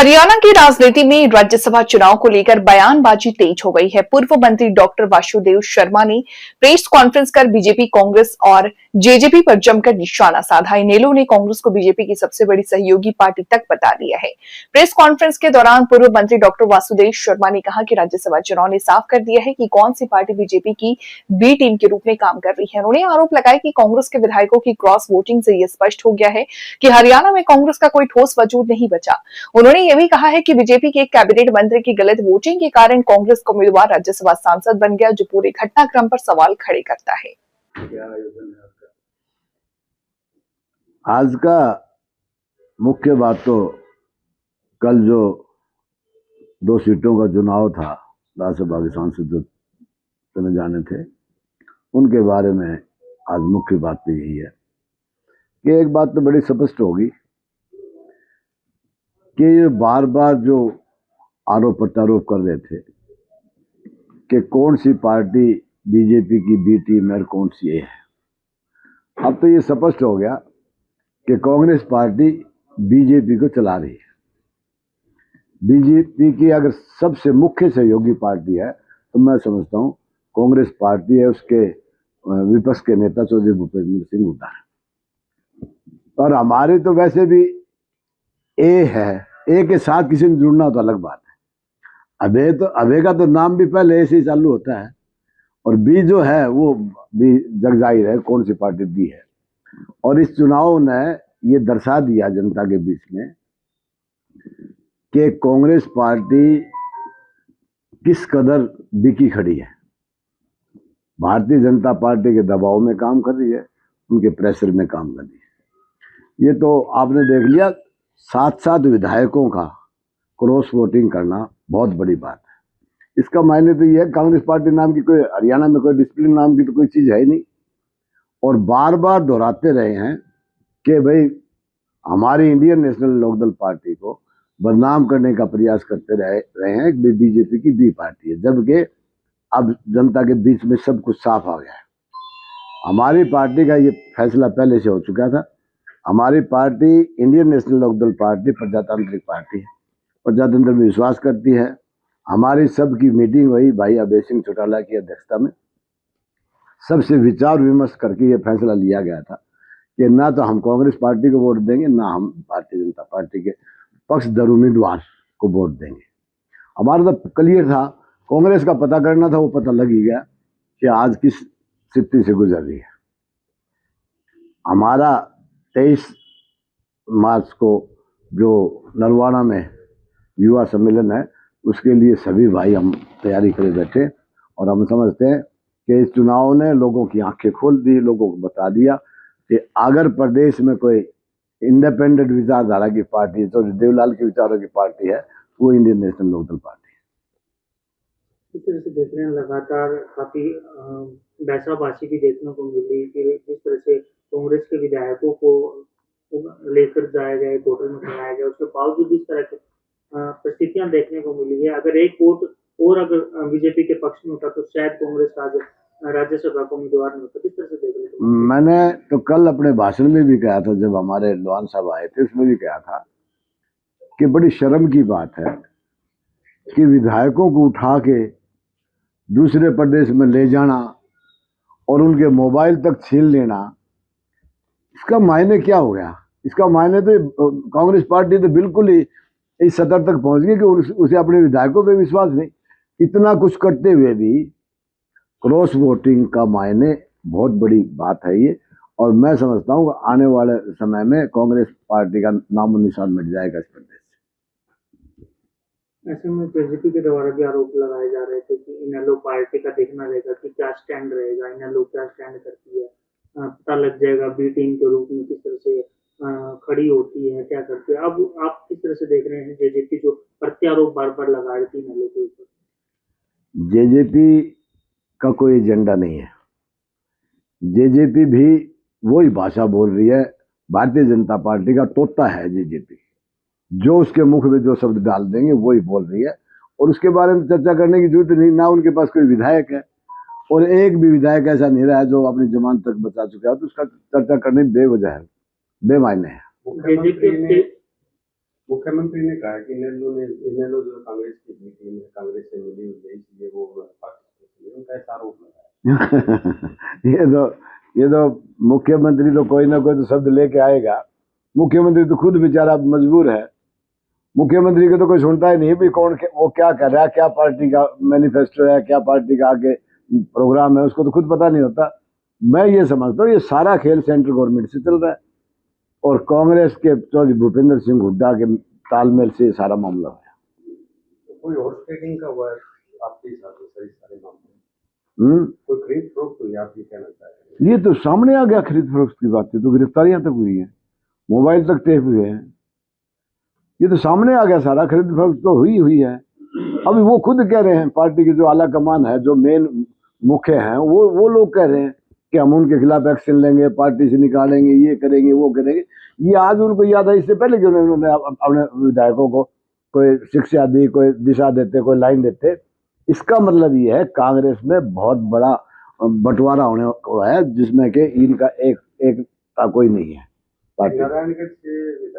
हरियाणा की राजनीति में राज्यसभा चुनाव को लेकर बयानबाजी तेज हो गई है। पूर्व मंत्री डॉक्टर वासुदेव शर्मा ने प्रेस कॉन्फ्रेंस कर बीजेपी, कांग्रेस और जेजेपी पर जमकर निशाना साधा। इनेलो ने कांग्रेस को बीजेपी की सबसे बड़ी सहयोगी पार्टी तक बता दिया है। प्रेस कॉन्फ्रेंस के दौरान पूर्व मंत्री डॉक्टर वासुदेव शर्मा ने कहा कि राज्यसभा चुनाव ने साफ कर दिया है कि कौन सी पार्टी बीजेपी की बी टीम के रूप में काम कर रही है। उन्होंने आरोप लगाया कि कांग्रेस के विधायकों की क्रॉस वोटिंग से यह स्पष्ट हो गया है कि हरियाणा में कांग्रेस का कोई ठोस वजूद नहीं बचा। उन्होंने यह भी कहा है कि बीजेपी के एक कैबिनेट मंत्री की गलत वोटिंग के कारण कांग्रेस का उम्मीदवार राज्यसभा सांसद बन गया, जो पूरे घटनाक्रम पर सवाल खड़े करता है। आज का मुख्य बात तो कल जो 2 सीटों का चुनाव था, राज्यसभा के सांसद जो चुने जाने थे, उनके बारे में आज मुख्य बात तो यही है कि एक बात तो बड़ी स्पष्ट होगी कि ये बार बार जो आरोप प्रत्यारोप कर रहे थे कि कौन सी पार्टी बीजेपी की बी टीम है और कौन सी ए है, अब तो ये स्पष्ट हो गया कि कांग्रेस पार्टी बीजेपी को चला रही है। बीजेपी की अगर सबसे मुख्य सहयोगी पार्टी है तो मैं समझता हूँ कांग्रेस पार्टी है, उसके विपक्ष के नेता चौधरी भूपेंद्र सिंह हुड्डा है। और हमारी तो वैसे भी ए है, ए के साथ किसी ने जुड़ना तो अलग बात है। अबे का तो नाम भी पहले ए से ही चालू होता है, और बी जो है वो भी जग जाहिर है कौन सी पार्टी बी है। और इस चुनाव ने ये दर्शा दिया जनता के बीच में कि कांग्रेस पार्टी किस कदर बिकी खड़ी है। भारतीय जनता पार्टी के दबाव में काम कर रही है, उनके प्रेशर में काम कर रही है। ये तो आपने देख लिया, 7 विधायकों का क्रॉस वोटिंग करना बहुत बड़ी बात है। इसका मायने तो ये है कांग्रेस पार्टी नाम की कोई हरियाणा में कोई डिसिप्लिन नाम की तो कोई चीज है ही नहीं। और बार बार दोहराते रहे हैं कि भाई हमारी इंडियन नेशनल लोकदल पार्टी को बदनाम करने का प्रयास करते रहे हैं कि बीजेपी की बी पार्टी है, जबकि अब जनता के बीच में सब कुछ साफ आ गया है। हमारी पार्टी का ये फैसला पहले से हो चुका था। हमारी party Indian National Lokdal party प्रजातांत्रिक पार्टी है, प्रजातंत्र में विश्वास करती है। हमारी सबकी मीटिंग हुई भाई अभय सिंह चौटाला की अध्यक्षता में, सबसे विचार विमर्श करके ये फैसला लिया गया था कि ना तो हम कांग्रेस पार्टी को वोट देंगे, ना हम भारतीय जनता पार्टी के पक्षधर उम्मीदवार को वोट देंगे। हमारा तो क्लियर था, कांग्रेस का पता करना था, वो पता लग ही गया कि आज किस स्थिति से गुजर रही है। हमारा 23 मार्च को जो नरवाना में युवा सम्मेलन है, उसके लिए सभी भाई हम तैयारी करे बैठे, और हम समझते हैं कि इस चुनाव ने लोगों की आंखें खोल दी, लोगों को बता दिया कि अगर प्रदेश में कोई इंडिपेंडेंट विचारधारा की पार्टी, तो देवलाल के विचारों की पार्टी है, वो इंडियन नेशनल लोकदल पार्टी है। इस तरह से देख रहे हैं लगातार काफी बहसाबाजी भी देखने को मिली कि जिस तरह से कांग्रेस के विधायकों को लेकर जाया गया, एक होटल में कराया गया, उसके बावजूद इस तरह की परिस्थितियां देखने को मिली है। अगर एक वोट और अगर बीजेपी के पक्ष में होता तो शायद कांग्रेस आज राज्यसभा का उम्मीदवार नहीं होता। किस तरह से देख रहे हैं? मैंने तो कल अपने भाषण में भी कहा था, जब हमारे लोहान साहब आए थे उसमें भी कहा था कि बड़ी शर्म की बात है कि विधायकों को उठा के दूसरे प्रदेश में ले जाना और उनके मोबाइल तक छीन लेना, इसका मायने क्या हो गया? इसका मायने तो कांग्रेस पार्टी तो बिल्कुल ही इस सतर तक पहुंच गई कि उसे अपने विधायकों पे विश्वास नहीं। इतना कुछ करते हुए भी क्रॉस वोटिंग का मायने बहुत बड़ी बात है ये, और मैं समझता हूँ आने वाले समय में कांग्रेस पार्टी का नामो निशान मिट जाएगा इस प्रदेश से। ऐसे में जेजेपी के द्वारा भी आरोप लगाए जा रहे थे कि इनेलो पार्टी का देखना रहेगा कि क्या स्टैंड रहेगा, इनेलो क्या स्टैंड करती है, पता लग जाएगा बी टीम के रूप में किस तरह से खड़ी होती है, क्या करती है। अब आप किस तरह से देख रहे हैं जेजेपी जो प्रत्यारोप बार बार लगा रही थी इनेलो के ऊपर? जेजेपी का कोई एजेंडा नहीं है। जेजेपी भी वही भाषा बोल रही है, भारतीय जनता पार्टी का तोता है जेजेपी, जो उसके मुख में जो शब्द डाल देंगे वही बोल रही है, और उसके बारे में चर्चा करने की जरूरत नहीं। ना उनके पास कोई विधायक है, और एक भी विधायक ऐसा नहीं रहा है जो अपनी जमानत तक बचा चुका है, तो उसका चर्चा करने बेवजह है, बेमायने है। मुख्यमंत्री ने कहा कि इनेलो जो कांग्रेस की भी टीम है, कांग्रेस से मिली हुई है, इसलिए वो पार्टिसिपेट, उनका ऐसा आरोप लगाया। ये तो मुख्यमंत्री तो कोई ना कोई तो शब्द लेके आएगा। मुख्यमंत्री तो खुद बेचारा मजबूर है। मुख्यमंत्री को तो कोई सुनता ही नहीं भी कौन वो क्या कर रहा है, क्या पार्टी का मैनिफेस्टो है, क्या पार्टी का आगे प्रोग्राम है, उसको तो खुद पता नहीं होता। मैं ये समझता हूँ ये सारा खेल सेंट्रल गवर्नमेंट से चल रहा है और कांग्रेस के चौधरी भूपेंद्र सिंह हुड्डा के तालमेल से ये सारा मामला है। तो कोई हॉर्स ट्रेडिंग का हुआ है आपके हिसाब से सर, इस सारे मामले कोई खरीद फरोख्त हुई, आप ये कहना चाह रहे हैं? ये तो सामने आ गया खरीद फरोख्त की बातें, तो गिरफ्तारियां तक हुई है, मोबाइल तक टेप हुए हैं, ये तो सामने आ गया सारा। खरीद फरोख्त तो हुई है। अभी वो खुद कह रहे हैं, पार्टी के जो आला कमान है, जो मेन मुख्य हैं, वो लोग कह रहे हैं कि हम उनके खिलाफ एक्शन लेंगे, पार्टी से निकालेंगे, ये करेंगे, वो करेंगे। ये आज उनको याद है, इससे पहले क्यों उन्होंने अपने विधायकों को कोई शिक्षा दी, कोई दिशा देते, कोई लाइन देते। इसका मतलब ये है कांग्रेस में बहुत बड़ा बंटवारा होने को है, जिसमें कि इनका एक कोई नहीं है पार्टी। नारायणगढ़ से